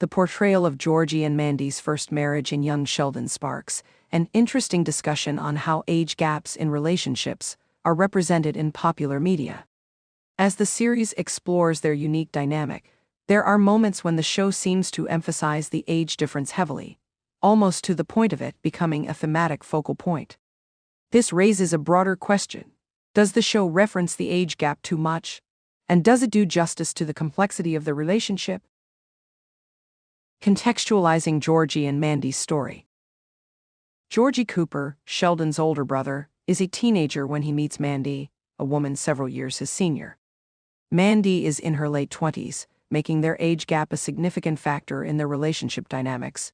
The portrayal of Georgie and Mandy's first marriage in young Sheldon sparks an interesting discussion on how age gaps in relationships are represented in popular media. As the series explores their unique dynamic, there are moments when the show seems to emphasize the age difference heavily, almost to the point of it becoming a thematic focal point. This raises a broader question. Does the show reference the age gap too much? And does it do justice to the complexity of the relationship? Contextualizing Georgie and Mandy's story. Georgie Cooper, Sheldon's older brother, is a teenager when he meets Mandy, a woman several years his senior. Mandy is in her late 20s, making their age gap a significant factor in their relationship dynamics.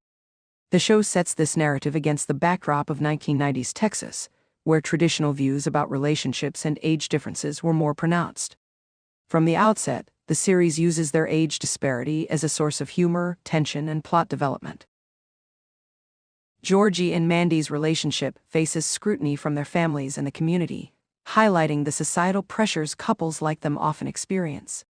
The show sets this narrative against the backdrop of 1990s Texas, where traditional views about relationships and age differences were more pronounced. From the outset, the series uses their age disparity as a source of humor, tension, and plot development. Georgie and Mandy's relationship faces scrutiny from their families and the community, highlighting the societal pressures couples like them often experience.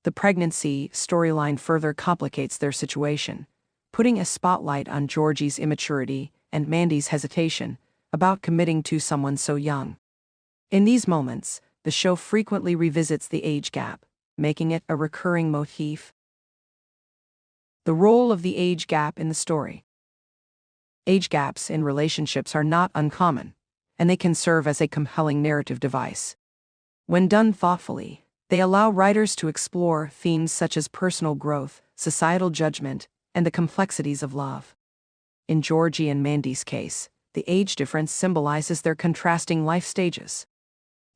The pregnancy storyline further complicates their situation, putting a spotlight on Georgie's immaturity and Mandy's hesitation about committing to someone so young. In these moments, the show frequently revisits the age gap, making it a recurring motif. The role of the age gap in the story. Age gaps in relationships are not uncommon, and they can serve as a compelling narrative device. When done thoughtfully, they allow writers to explore themes such as personal growth, societal judgment, and the complexities of love. In Georgie and Mandy's case, the age difference symbolizes their contrasting life stages.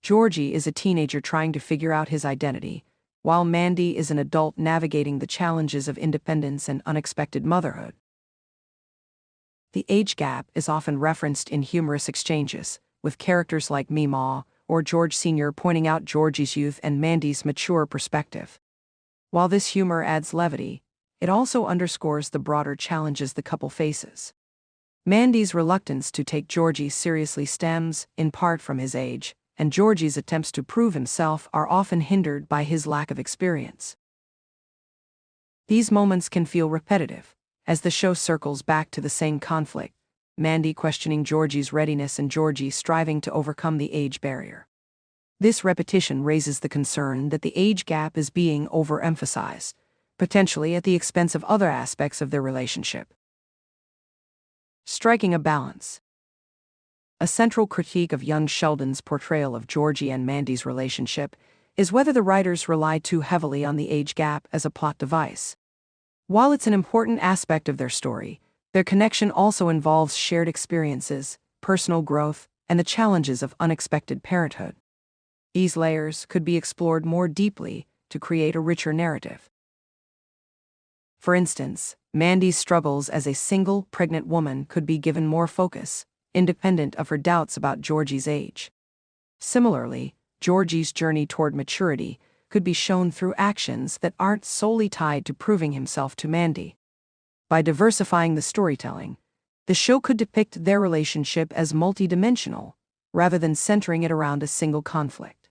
Georgie is a teenager trying to figure out his identity, while Mandy is an adult navigating the challenges of independence and unexpected motherhood. The age gap is often referenced in humorous exchanges, with characters like Meemaw or George Sr. pointing out Georgie's youth and Mandy's mature perspective. While this humor adds levity, it also underscores the broader challenges the couple faces. Mandy's reluctance to take Georgie seriously stems, in part, from his age, and Georgie's attempts to prove himself are often hindered by his lack of experience. These moments can feel repetitive, as the show circles back to the same conflict, Mandy questioning Georgie's readiness and Georgie striving to overcome the age barrier. This repetition raises the concern that the age gap is being overemphasized, potentially at the expense of other aspects of their relationship. Striking a balance. A central critique of young Sheldon's portrayal of Georgie and Mandy's relationship is whether the writers rely too heavily on the age gap as a plot device. While it's an important aspect of their story, their connection also involves shared experiences, personal growth, and the challenges of unexpected parenthood. These layers could be explored more deeply to create a richer narrative. For instance, Mandy's struggles as a single, pregnant woman could be given more focus, independent of her doubts about Georgie's age. Similarly, Georgie's journey toward maturity could be shown through actions that aren't solely tied to proving himself to Mandy. By diversifying the storytelling, the show could depict their relationship as multidimensional, rather than centering it around a single conflict.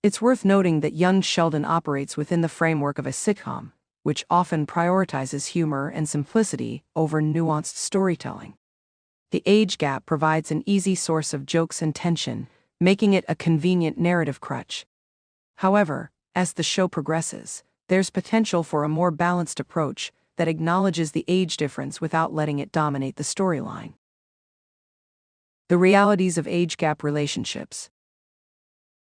It's worth noting that young Sheldon operates within the framework of a sitcom, which often prioritizes humor and simplicity over nuanced storytelling. The age gap provides an easy source of jokes and tension, making it a convenient narrative crutch. However, as the show progresses, there's potential for a more balanced approach that acknowledges the age difference without letting it dominate the storyline. The realities of age gap relationships.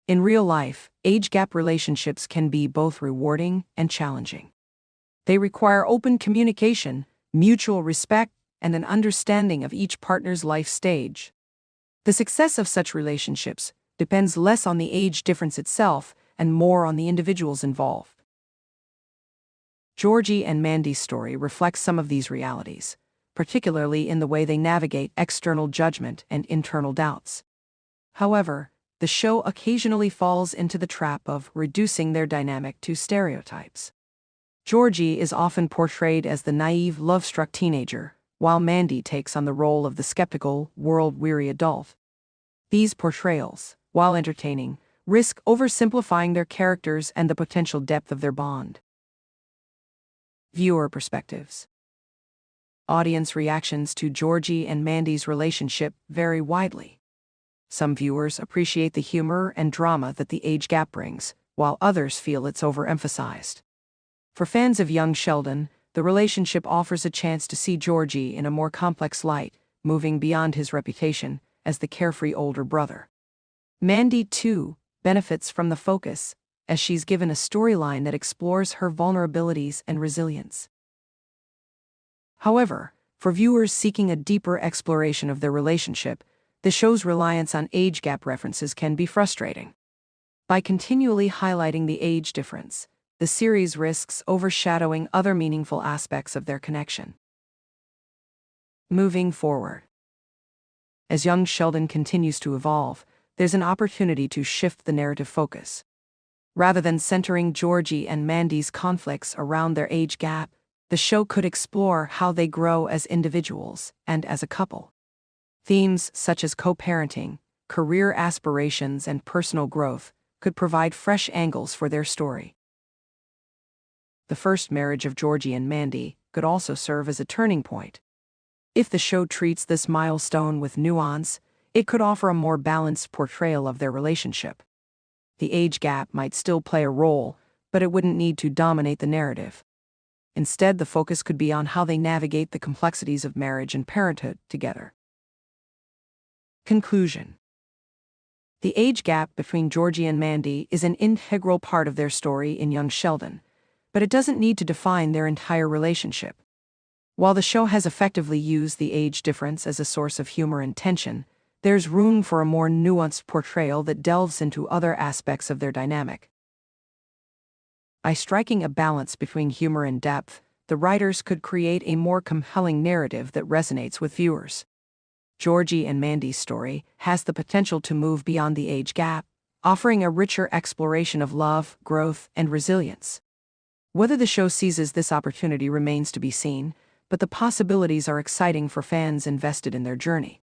In real life, age gap relationships can be both rewarding and challenging. They require open communication, mutual respect, and an understanding of each partner's life stage. The success of such relationships depends less on the age difference itself and more on the individuals involved. Georgie and Mandy's story reflects some of these realities, particularly in the way they navigate external judgment and internal doubts. However, the show occasionally falls into the trap of reducing their dynamic to stereotypes. Georgie is often portrayed as the naive, love-struck teenager, while Mandy takes on the role of the skeptical, world-weary adult. These portrayals, while entertaining, risk oversimplifying their characters and the potential depth of their bond. Viewer perspectives. Audience reactions to Georgie and Mandy's relationship vary widely. Some viewers appreciate the humor and drama that the age gap brings, while others feel it's overemphasized. For fans of young Sheldon, the relationship offers a chance to see Georgie in a more complex light, moving beyond his reputation as the carefree older brother. Mandy, too, benefits from the focus, as she's given a storyline that explores her vulnerabilities and resilience. However, for viewers seeking a deeper exploration of their relationship, the show's reliance on age gap references can be frustrating. By continually highlighting the age difference, the series risks overshadowing other meaningful aspects of their connection. Moving forward. As young Sheldon continues to evolve, there's an opportunity to shift the narrative focus. Rather than centering Georgie and Mandy's conflicts around their age gap, the show could explore how they grow as individuals and as a couple. Themes such as co-parenting, career aspirations, and personal growth could provide fresh angles for their story. The first marriage of Georgie and Mandy could also serve as a turning point. If the show treats this milestone with nuance, it could offer a more balanced portrayal of their relationship. The age gap might still play a role, but it wouldn't need to dominate the narrative. Instead, the focus could be on how they navigate the complexities of marriage and parenthood together. Conclusion. The age gap between Georgie and Mandy is an integral part of their story in young Sheldon, but it doesn't need to define their entire relationship. While the show has effectively used the age difference as a source of humor and tension, there's room for a more nuanced portrayal that delves into other aspects of their dynamic. By striking a balance between humor and depth, the writers could create a more compelling narrative that resonates with viewers. Georgie and Mandy's story has the potential to move beyond the age gap, offering a richer exploration of love, growth, and resilience. Whether the show seizes this opportunity remains to be seen, but the possibilities are exciting for fans invested in their journey.